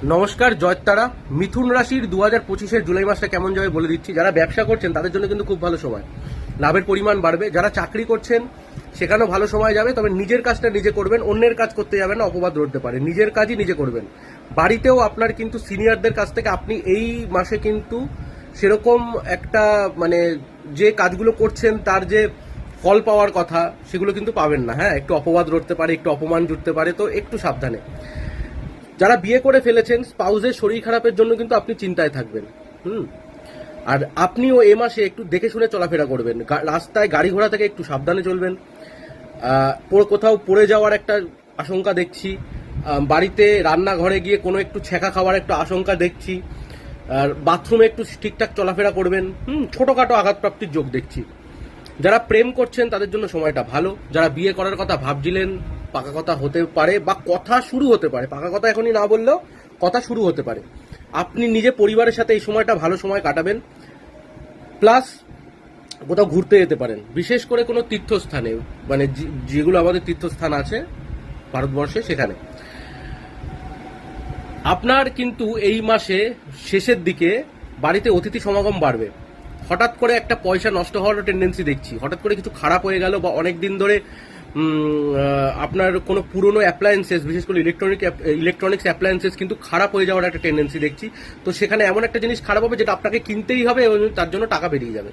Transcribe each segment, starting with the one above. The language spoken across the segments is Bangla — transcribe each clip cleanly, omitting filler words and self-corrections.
নমস্কার, জয়তারা। মিথুন রাশির 2025-এর জুলাই মাসটা কেমন যাবে বলে দিচ্ছি। যারা ব্যবসা করছেন তাদের জন্য কিন্তু খুব ভালো সময়, লাভের পরিমাণ বাড়বে। যারা চাকরি করছেন সেখানেও ভালো সময় যাবে, তবে নিজের কাজটা নিজে করবেন, অন্যের কাজ করতে যাবেন না, অপবাদ রটতে পারে। নিজের কাজই নিজে করবেন। বাড়িতেও আপনার কিন্তু সিনিয়রদের কাছ থেকে আপনি এই মাসে কিন্তু সেরকম একটা যে কাজগুলো করছেন তার যে ফল পাওয়ার কথা সেগুলো কিন্তু পাবেন না। হ্যাঁ, একটু অপবাদ রটতে পারে, একটু অপমান জুটতে পারে, তো একটু সাবধানে। যারা বিয়ে করে ফেলেছেন, স্পাউসের শরীর খারাপের জন্য কিন্তু আপনি চিন্তায় থাকবেন। আর আপনিও এ মাসে একটু দেখে শুনে চলাফেরা করবেন। রাস্তায় গাড়ি ঘোড়া থেকে একটু সাবধানে চলবেন। কোথাও পড়ে যাওয়ার একটা আশঙ্কা দেখছি। বাড়িতে রান্নাঘরে গিয়ে কোনো একটু ছ্যাঁকা খাওয়ার একটা আশঙ্কা দেখছি। আর বাথরুমে একটু ঠিকঠাক চলাফেরা করবেন। ছোটখাটো আঘাতপ্রাপ্তির যোগ দেখছি। যারা প্রেম করছেন তাদের জন্য সময়টা ভালো। যারা বিয়ে করার কথা ভাবছিলেন, পাকা কথা হতে পারে বা কথা শুরু হতে পারে। পাকা কথা এখনই না বললেও কথা শুরু হতে পারে। আপনি নিজে পরিবারের সাথে এই সময়টা ভালো সময় কাটাবেন। প্লাস কোথাও ঘুরতে যেতে পারেন, বিশেষ করে কোনো তীর্থস্থানে, যেগুলো আমাদের তীর্থস্থান আছে ভারতবর্ষে, সেখানে। আপনার কিন্তু এই মাসে শেষের দিকে বাড়িতে অতিথি সমাগম বাড়বে। হঠাৎ করে একটা পয়সা নষ্ট হওয়ার টেন্ডেন্সি দেখছি। হঠাৎ করে কিছু খারাপ হয়ে গেল বা অনেক দিন ধরে আপনার কোনো পুরনো অ্যাপ্লায়েন্সেস, বিশেষ করে ইলেকট্রনিক্স অ্যাপ্লায়েন্সেস কিন্তু খারাপ হয়ে যাওয়ার একটা টেন্ডেন্সি দেখছি। তো সেখানে এমন একটা জিনিস খারাপ হবে যেটা আপনাকে কিনতেই হবে এবং তার জন্য টাকা বেরিয়ে যাবে।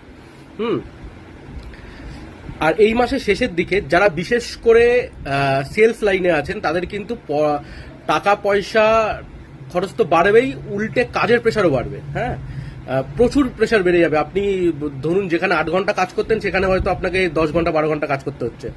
আর এই মাসের শেষের দিকে যারা বিশেষ করে সেলস লাইনে আছেন তাদের কিন্তু টাকা পয়সা খরচ তো বাড়বেই, উল্টে কাজের প্রেশারও বাড়বে। হ্যাঁ, প্রচুর প্রেশার বেড়ে যাবে। আপনি ধরুন যেখানে 8 ঘন্টা কাজ করতেন সেখানে হয়তো আপনাকে 10 ঘন্টা 12 ঘন্টা কাজ করতে হচ্ছে।